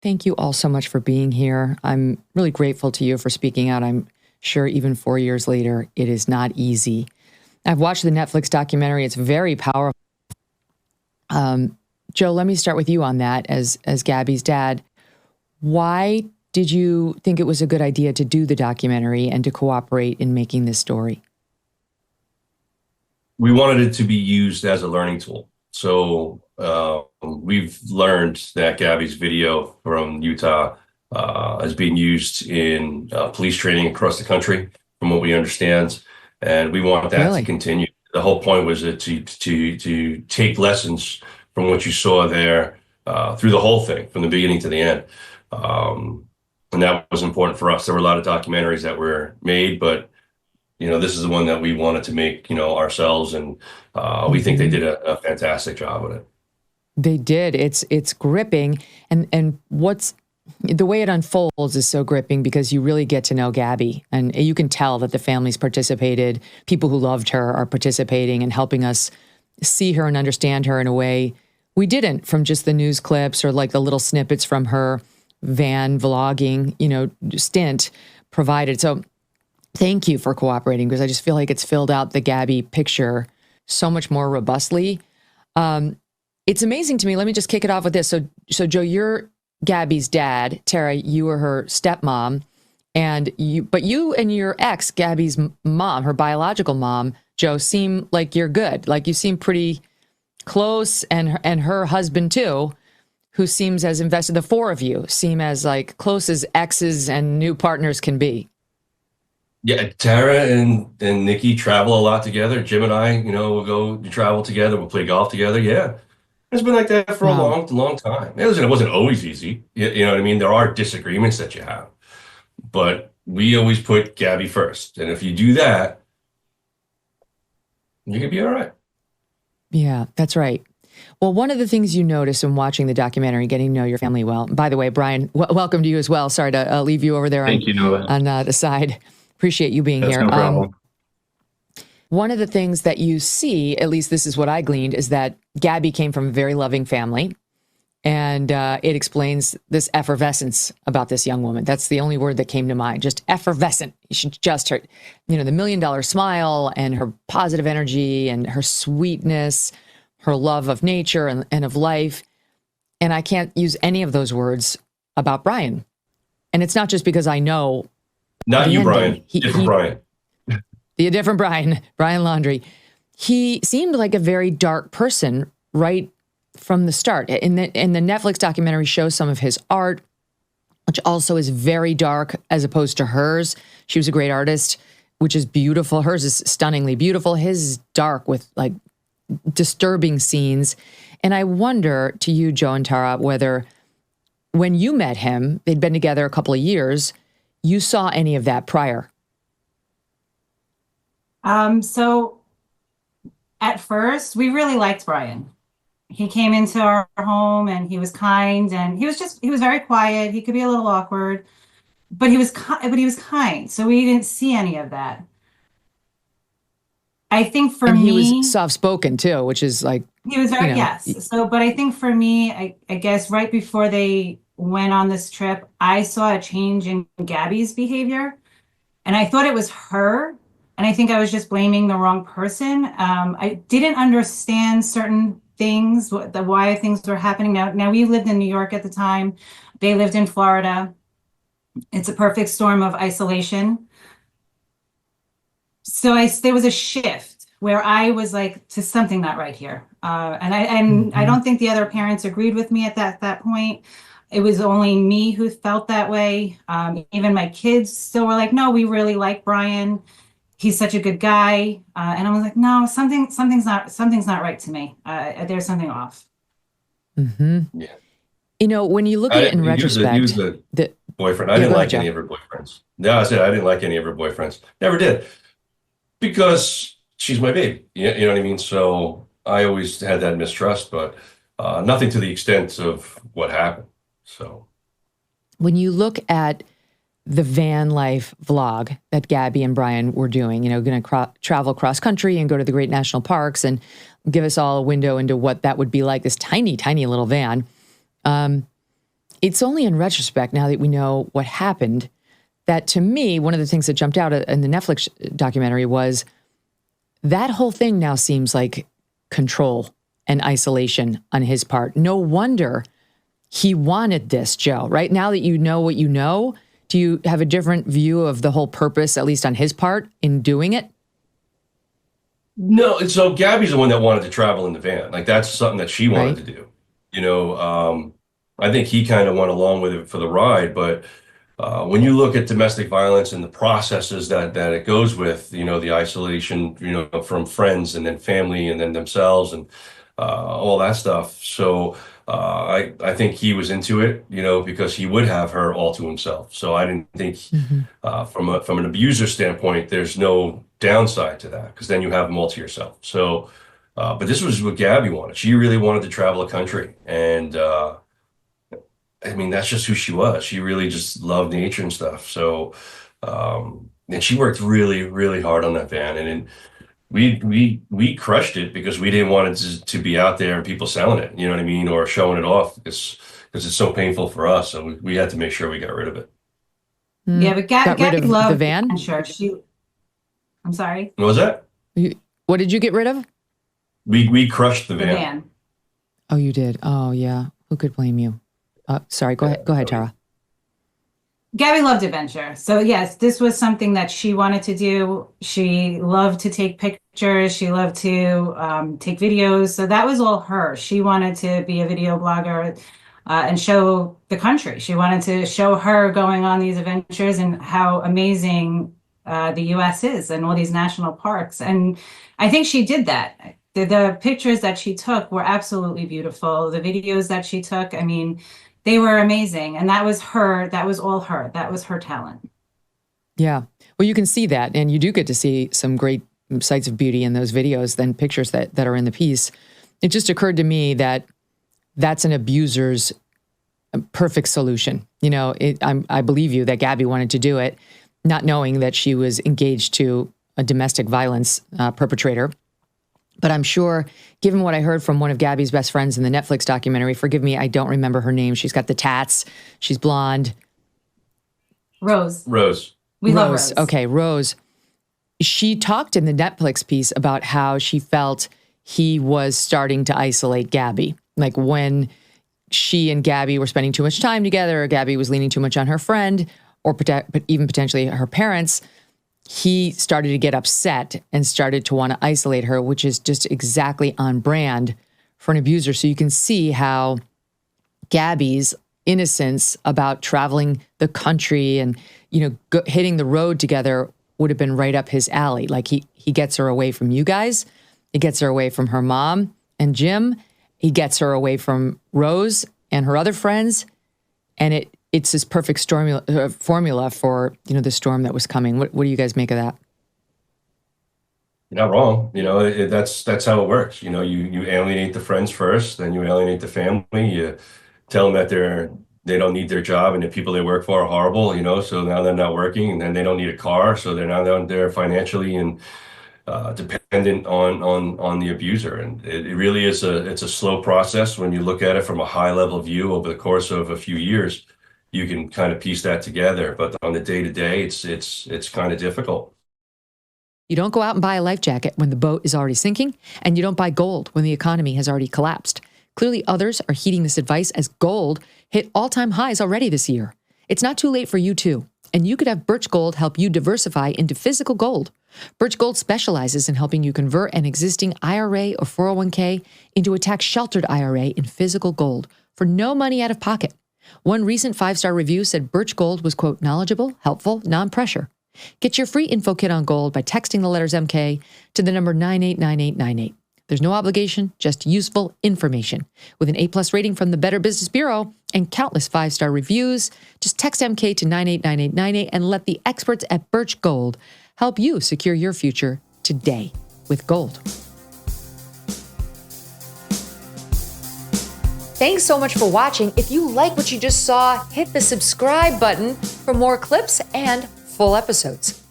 Thank you all so much for being here. I'm really grateful to you for speaking out. I'm sure even 4 years later, it is not easy. I've watched the Netflix documentary. It's very powerful. Joe, let me start with you on that as Gabby's dad. Why did you think it was a good idea to do the documentary and to cooperate in making this story? We wanted it to be used as a learning tool. So we've learned that Gabby's video from Utah is being used in police training across the country, from what we understand, and we want that to continue. The whole point was to take lessons from what you saw there through the whole thing, from the beginning to the end, and that was important for us. There were a lot of documentaries that were made, but this is the one that we wanted to make, ourselves, and we think they did a fantastic job with it. They did. It's gripping, and what's the way it unfolds is so gripping because you really get to know Gabby, and you can tell that the families participated. People who loved her are participating and helping us see her and understand her in a way we didn't from just the news clips or like the little snippets from her van vlogging, stint provided. So thank you for cooperating, because I just feel like it's filled out the Gabby picture so much more robustly. It's amazing to me. Let me just kick it off with this. So Joe, you're Gabby's dad. Tara, you were her stepmom, but you and your ex, Gabby's mom, her biological mom, Joe, seem like you're good. Like you seem pretty close, and her husband too, who seems as invested. The four of you seem as like close as exes and new partners can be. Yeah, Tara and Nikki travel a lot together. Jim and I, we'll go travel together. We'll play golf together. Yeah, it's been like that for a long time. It wasn't always easy. You know what I mean? There are disagreements that you have, but we always put Gabby first. And if you do that, you can be all right. Yeah, that's right. Well, one of the things you notice in watching the documentary, getting to know your family well. By the way, Brian, welcome to you as well. Sorry to leave you over there on the side. Appreciate you being here. No problem. One of the things that you see, at least this is what I gleaned, is that Gabby came from a very loving family. And it explains this effervescence about this young woman. That's the only word that came to mind, just effervescent. You should just her, the $1 million smile and her positive energy and her sweetness, her love of nature and of life. And I can't use any of those words about Brian. And it's not just because I know. Not you, Brian. Different Brian. The different Brian Laundrie. He seemed like a very dark person right from the start. In the Netflix documentary shows some of his art, which also is very dark as opposed to hers. She was a great artist, which is beautiful. Hers is stunningly beautiful. His is dark with like disturbing scenes. And I wonder to you, Joe and Tara, whether when you met him, they'd been together a couple of years, you saw any of that prior. So at first we really liked Brian. He came into our home and he was kind, and he was very quiet. He could be a little awkward, but he was kind. So we didn't see any of that. I think for me, he was soft-spoken too, which is like, he was very, yes. So, but I think for me, I guess right before they went on this trip, I saw a change in Gabby's behavior, and I thought it was her. And I think I was just blaming the wrong person. I didn't understand certain things, why things were happening. Now we lived in New York at the time. They lived in Florida. It's a perfect storm of isolation. So there was a shift where I was like, to something not right here. I don't think the other parents agreed with me at that point. It was only me who felt that way. Even my kids still were like, no, we really like Brian. He's such a good guy. And I was like, no, something's not right to me. There's something off. Mm-hmm. Yeah. When you look at it in retrospect, he was the boyfriend. I didn't like any of her boyfriends. No, I said I didn't like any of her boyfriends. Never did. Because she's my baby. You know what I mean? So I always had that mistrust, but nothing to the extent of what happened. So when you look at the van life vlog that Gabby and Brian were doing, going to travel cross country and go to the great national parks and give us all a window into what that would be like, this tiny, tiny little van. it's only in retrospect, now that we know what happened, that to me, one of the things that jumped out in the Netflix documentary was that whole thing now seems like control and isolation on his part. No wonder he wanted this, Joe, right? Now that you know what you know, do you have a different view of the whole purpose, at least on his part, in doing it? No, so Gabby's the one that wanted to travel in the van. Like that's something that she wanted to do. I think he kind of went along with it for the ride, but when you look at domestic violence and the processes that it goes with, the isolation, from friends and then family and then themselves and all that stuff. So I think he was into it, because he would have her all to himself. So I didn't think from an abuser standpoint, there's no downside to that because then you have them all to yourself. So, but this was what Gabby wanted. She really wanted to travel the country. And I mean, that's just who she was. She really just loved nature and stuff. So, and she worked really, really hard on that van. And we crushed it because we didn't want it to be out there and people selling it, you know what I mean? Or showing it off because it's so painful for us. So we had to make sure we got rid of it. Yeah, but Gabby loved the van. Sure, I'm sorry. What was that? What did you get rid of? We crushed the van. Oh, you did. Oh, yeah. Who could blame you? Sorry. Go ahead, Tara. Gabby loved adventure. So yes, this was something that she wanted to do. She loved to take pictures. She loved to take videos. So that was all her. She wanted to be a video blogger and show the country. She wanted to show her going on these adventures and how amazing the U.S. is and all these national parks. And I think she did that. The pictures that she took were absolutely beautiful. The videos that she took, I mean, they were amazing. And that was her. That was all her. That was her talent. Yeah. Well, you can see that. And you do get to see some great sights of beauty in those videos, then pictures that are in the piece. It just occurred to me that that's an abuser's perfect solution. I believe you that Gabby wanted to do it, not knowing that she was engaged to a domestic violence perpetrator. But I'm sure, given what I heard from one of Gabby's best friends in the Netflix documentary, forgive me, I don't remember her name. She's got the tats. She's blonde. Rose. We love Rose. Okay, Rose. She talked in the Netflix piece about how she felt he was starting to isolate Gabby. Like when she and Gabby were spending too much time together, or Gabby was leaning too much on her friend, or even potentially her parents, he started to get upset and started to want to isolate her, which is just exactly on brand for an abuser. So you can see how Gabby's innocence about traveling the country and, hitting the road together would have been right up his alley. Like he gets her away from you guys. He gets her away from her mom and Jim. He gets her away from Rose and her other friends. And it's this perfect formula for, the storm that was coming. What do you guys make of that? You're not wrong. That's how it works. You alienate the friends first, then you alienate the family. You tell them that they don't need their job and the people they work for are horrible, so now they're not working and then they don't need a car. So they're financially and dependent on the abuser. And it really is it's a slow process. When you look at it from a high level view over the course of a few years, you can kind of piece that together. But on the day to day, it's kind of difficult. You don't go out and buy a life jacket when the boat is already sinking, and you don't buy gold when the economy has already collapsed. Clearly, others are heeding this advice as gold hit all-time highs already this year. It's not too late for you too, and you could have Birch Gold help you diversify into physical gold. Birch Gold specializes in helping you convert an existing IRA or 401k into a tax-sheltered IRA in physical gold for no money out of pocket. One recent 5-star review said Birch Gold was, quote, knowledgeable, helpful, non-pressure. Get your free info kit on gold by texting the letters MK to the number 989898. There's no obligation, just useful information. With an A+ rating from the Better Business Bureau and countless 5-star reviews, just text MK to 989898 and let the experts at Birch Gold help you secure your future today with gold. Thanks so much for watching. If you like what you just saw, hit the subscribe button for more clips and full episodes.